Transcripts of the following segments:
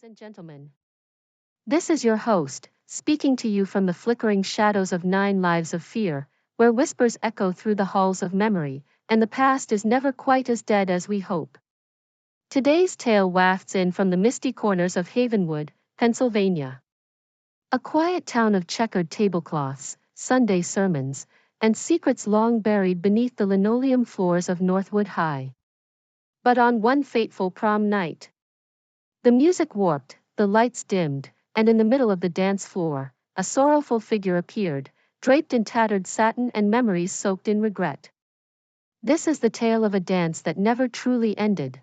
and gentlemen. This is your host, speaking to you from the flickering shadows of 9 lives of fear, where whispers echo through the halls of memory, and the past is never quite as dead as we hope. Today's tale wafts in from the misty corners of Havenwood, Pennsylvania. A quiet town of checkered tablecloths, Sunday sermons, and secrets long buried beneath the linoleum floors of Northwood High. But on one fateful prom night, the music warped, the lights dimmed, and in the middle of the dance floor, a sorrowful figure appeared, draped in tattered satin and memories soaked in regret. This is the tale of a dance that never truly ended,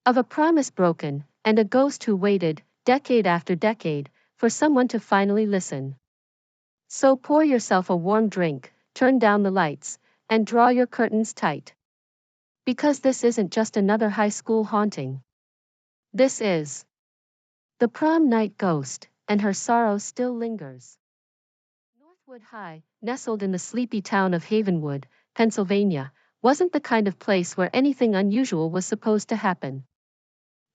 of a promise broken, and a ghost who waited, decade after decade, for someone to finally listen. So pour yourself a warm drink, turn down the lights, and draw your curtains tight. Because this isn't just another high school haunting. This is the Prom Night Ghost, and her sorrow still lingers. Northwood High, nestled in the sleepy town of Havenwood, Pennsylvania, wasn't the kind of place where anything unusual was supposed to happen.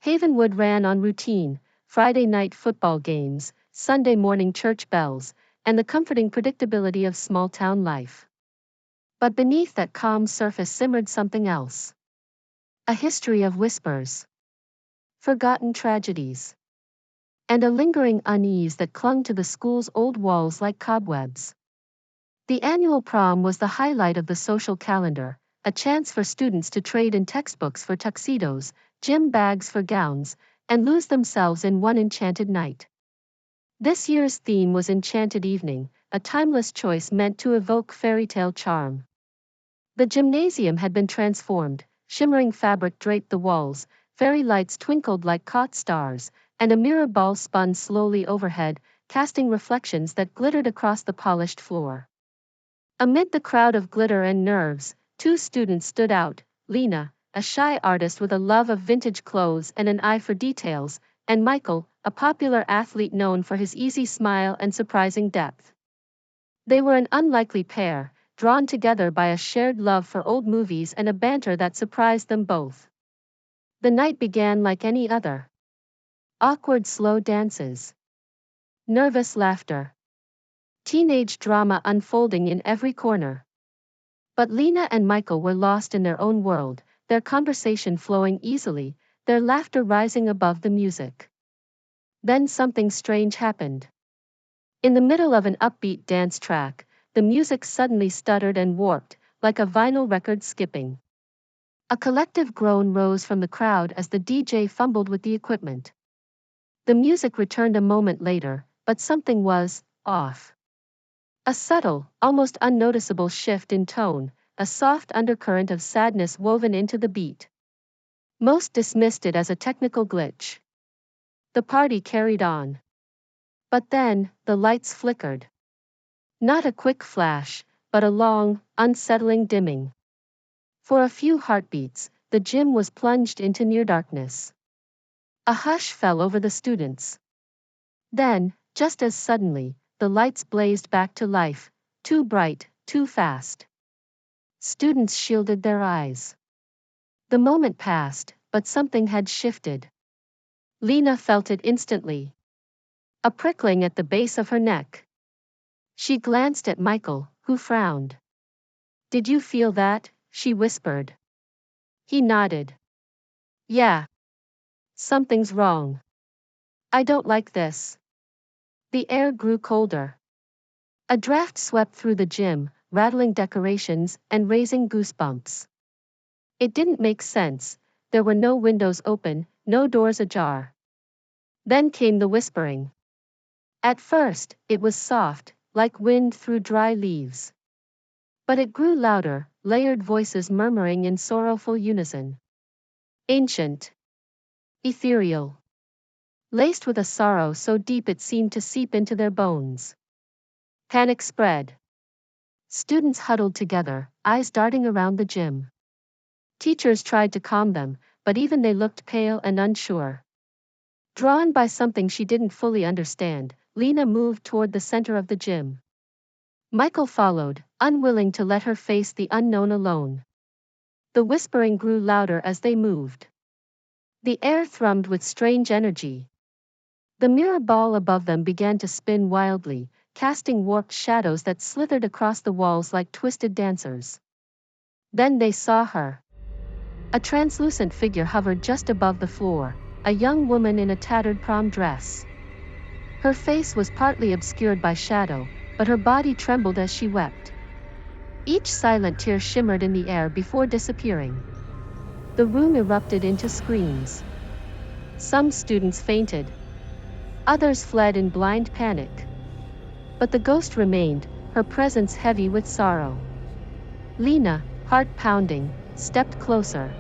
Havenwood ran on routine: Friday night football games, Sunday morning church bells, and the comforting predictability of small town life. But beneath that calm surface simmered something else. A history of whispers, forgotten tragedies, and a lingering unease that clung to the school's old walls like cobwebs. The annual prom was the highlight of the social calendar, a chance for students to trade in textbooks for tuxedos, gym bags for gowns, and lose themselves in one enchanted night. This year's theme was Enchanted Evening, a timeless choice meant to evoke fairy tale charm. The gymnasium had been transformed, shimmering fabric draped the walls, fairy lights twinkled like caught stars, and a mirror ball spun slowly overhead, casting reflections that glittered across the polished floor. Amid the crowd of glitter and nerves, 2 students stood out: Lena, a shy artist with a love of vintage clothes and an eye for details, and Michael, a popular athlete known for his easy smile and surprising depth. They were an unlikely pair, drawn together by a shared love for old movies and a banter that surprised them both. The night began like any other. Awkward slow dances, nervous laughter, teenage drama unfolding in every corner. But Lena and Michael were lost in their own world, their conversation flowing easily, their laughter rising above the music. Then something strange happened. In the middle of an upbeat dance track, the music suddenly stuttered and warped, like a vinyl record skipping. A collective groan rose from the crowd as the DJ fumbled with the equipment. The music returned a moment later, but something was off. A subtle, almost unnoticeable shift in tone, a soft undercurrent of sadness woven into the beat. Most dismissed it as a technical glitch. The party carried on. But then, the lights flickered. Not a quick flash, but a long, unsettling dimming. For a few heartbeats, the gym was plunged into near darkness. A hush fell over the students. Then, just as suddenly, the lights blazed back to life, too bright, too fast. Students shielded their eyes. The moment passed, but something had shifted. Lena felt it instantly. A prickling at the base of her neck. She glanced at Michael, who frowned. "Did you feel that?" she whispered. He nodded. "Yeah. Something's wrong. I don't like this." The air grew colder. A draft swept through the gym, rattling decorations and raising goosebumps. It didn't make sense. There were no windows open, no doors ajar. Then came the whispering. At first, it was soft, like wind through dry leaves. But it grew louder, layered voices murmuring in sorrowful unison. Ancient. Ethereal. Laced with a sorrow so deep it seemed to seep into their bones. Panic spread. Students huddled together, eyes darting around the gym. Teachers tried to calm them, but even they looked pale and unsure. Drawn by something she didn't fully understand, Lena moved toward the center of the gym. Michael followed, unwilling to let her face the unknown alone. The whispering grew louder as they moved. The air thrummed with strange energy. The mirror ball above them began to spin wildly, casting warped shadows that slithered across the walls like twisted dancers. Then they saw her. A translucent figure hovered just above the floor, a young woman in a tattered prom dress. Her face was partly obscured by shadow, but her body trembled as she wept. Each silent tear shimmered in the air before disappearing. The room erupted into screams. Some students fainted. Others fled in blind panic. But the ghost remained, her presence heavy with sorrow. Lena, heart pounding, stepped closer.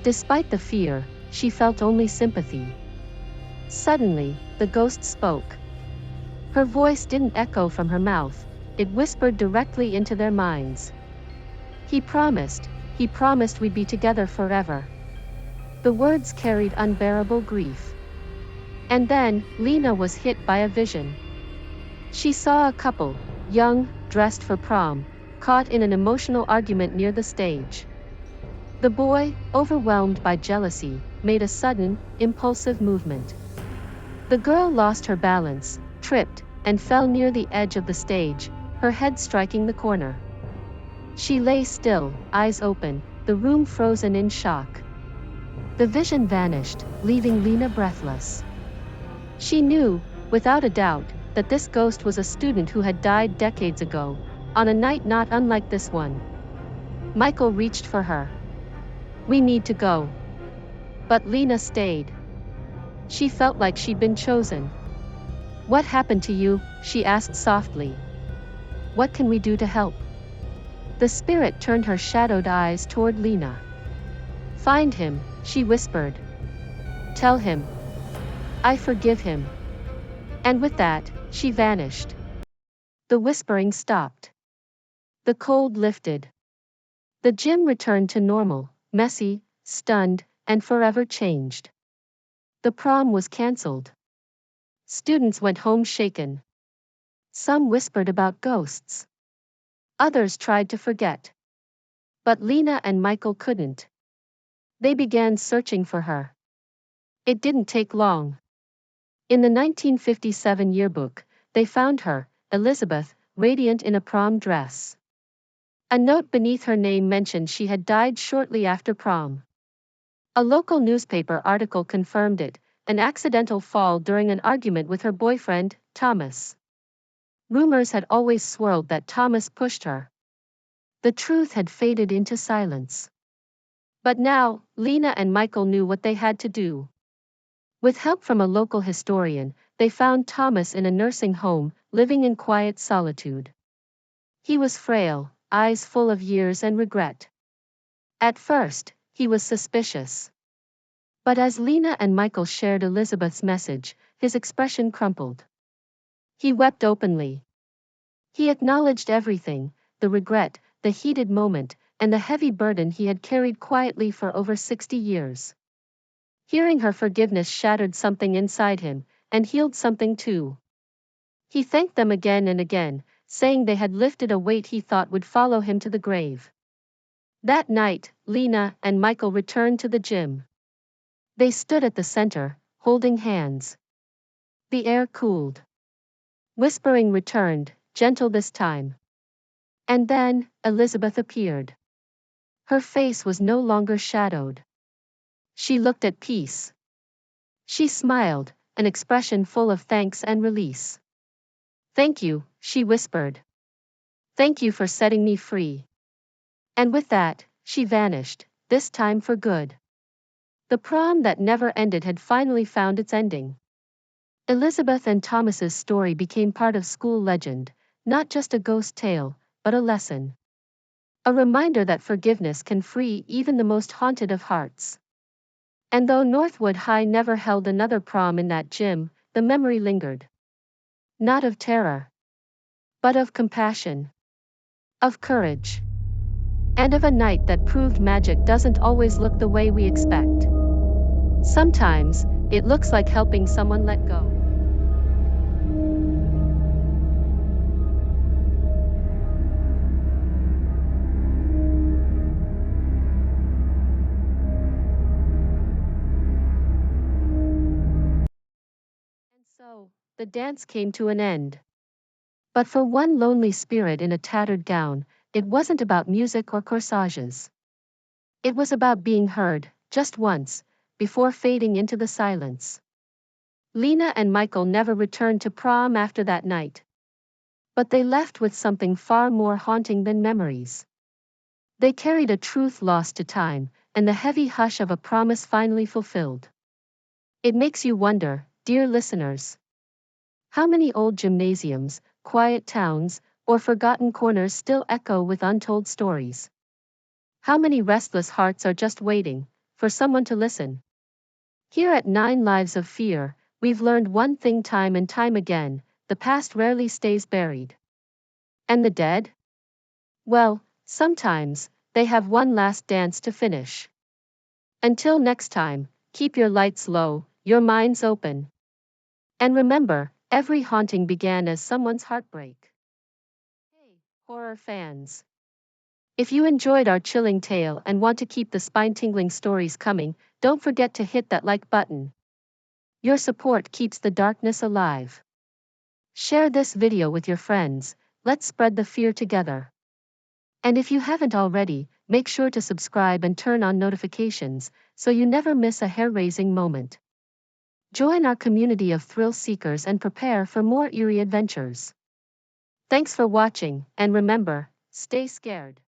Despite the fear, she felt only sympathy. Suddenly, the ghost spoke. Her voice didn't echo from her mouth, it whispered directly into their minds. He promised we'd be together forever. The words carried unbearable grief. And then, Lena was hit by a vision. She saw a couple, young, dressed for prom, caught in an emotional argument near the stage. The boy, overwhelmed by jealousy, made a sudden, impulsive movement. The girl lost her balance, tripped, and fell near the edge of the stage, her head striking the corner. She lay still, eyes open, the room frozen in shock. The vision vanished, leaving Lena breathless. She knew, without a doubt, that this ghost was a student who had died decades ago, on a night not unlike this one. Michael reached for her. "We need to go." But Lena stayed. She felt like she'd been chosen. "What happened to you?" she asked softly. "What can we do to help?" The spirit turned her shadowed eyes toward Lena. "Find him," she whispered. "Tell him. I forgive him." And with that, she vanished. The whispering stopped. The cold lifted. The gym returned to normal, messy, stunned, and forever changed. The prom was cancelled. Students went home shaken. Some whispered about ghosts. Others tried to forget. But Lena and Michael couldn't. They began searching for her. It didn't take long. In the 1957 yearbook, they found her, Elizabeth, radiant in a prom dress. A note beneath her name mentioned she had died shortly after prom. A local newspaper article confirmed it, an accidental fall during an argument with her boyfriend, Thomas. Rumors had always swirled that Thomas pushed her. The truth had faded into silence. But now, Lena and Michael knew what they had to do. With help from a local historian, they found Thomas in a nursing home, living in quiet solitude. He was frail, eyes full of years and regret. At first, he was suspicious. But as Lena and Michael shared Elizabeth's message, his expression crumpled. He wept openly. He acknowledged everything, the regret, the heated moment, and the heavy burden he had carried quietly for over 60 years. Hearing her forgiveness shattered something inside him, and healed something too. He thanked them again and again, saying they had lifted a weight he thought would follow him to the grave. That night, Lena and Michael returned to the gym. They stood at the center, holding hands. The air cooled. Whispering returned, gentle this time. And then, Elizabeth appeared. Her face was no longer shadowed. She looked at peace. She smiled, an expression full of thanks and release. "Thank you," she whispered. "Thank you for setting me free." And with that, she vanished, this time for good. The prom that never ended had finally found its ending. Elizabeth and Thomas's story became part of school legend, not just a ghost tale, but a lesson. A reminder that forgiveness can free even the most haunted of hearts. And though Northwood High never held another prom in that gym, the memory lingered. Not of terror, but of compassion, of courage, and of a night that proved magic doesn't always look the way we expect. Sometimes, it looks like helping someone let go. The dance came to an end. But for one lonely spirit in a tattered gown, it wasn't about music or corsages. It was about being heard, just once, before fading into the silence. Lena and Michael never returned to prom after that night. But they left with something far more haunting than memories. They carried a truth lost to time, and the heavy hush of a promise finally fulfilled. It makes you wonder, dear listeners, how many old gymnasiums, quiet towns, or forgotten corners still echo with untold stories? How many restless hearts are just waiting for someone to listen? Here at 9 Lives of Fear, we've learned one thing time and time again: the past rarely stays buried. And the dead? Well, sometimes, they have one last dance to finish. Until next time, keep your lights low, your minds open. And remember, every haunting began as someone's heartbreak. Hey, horror fans. If you enjoyed our chilling tale and want to keep the spine-tingling stories coming, don't forget to hit that like button. Your support keeps the darkness alive. Share this video with your friends, let's spread the fear together. And if you haven't already, make sure to subscribe and turn on notifications, so you never miss a hair-raising moment. Join our community of thrill seekers and prepare for more eerie adventures. Thanks for watching, and remember, stay scared.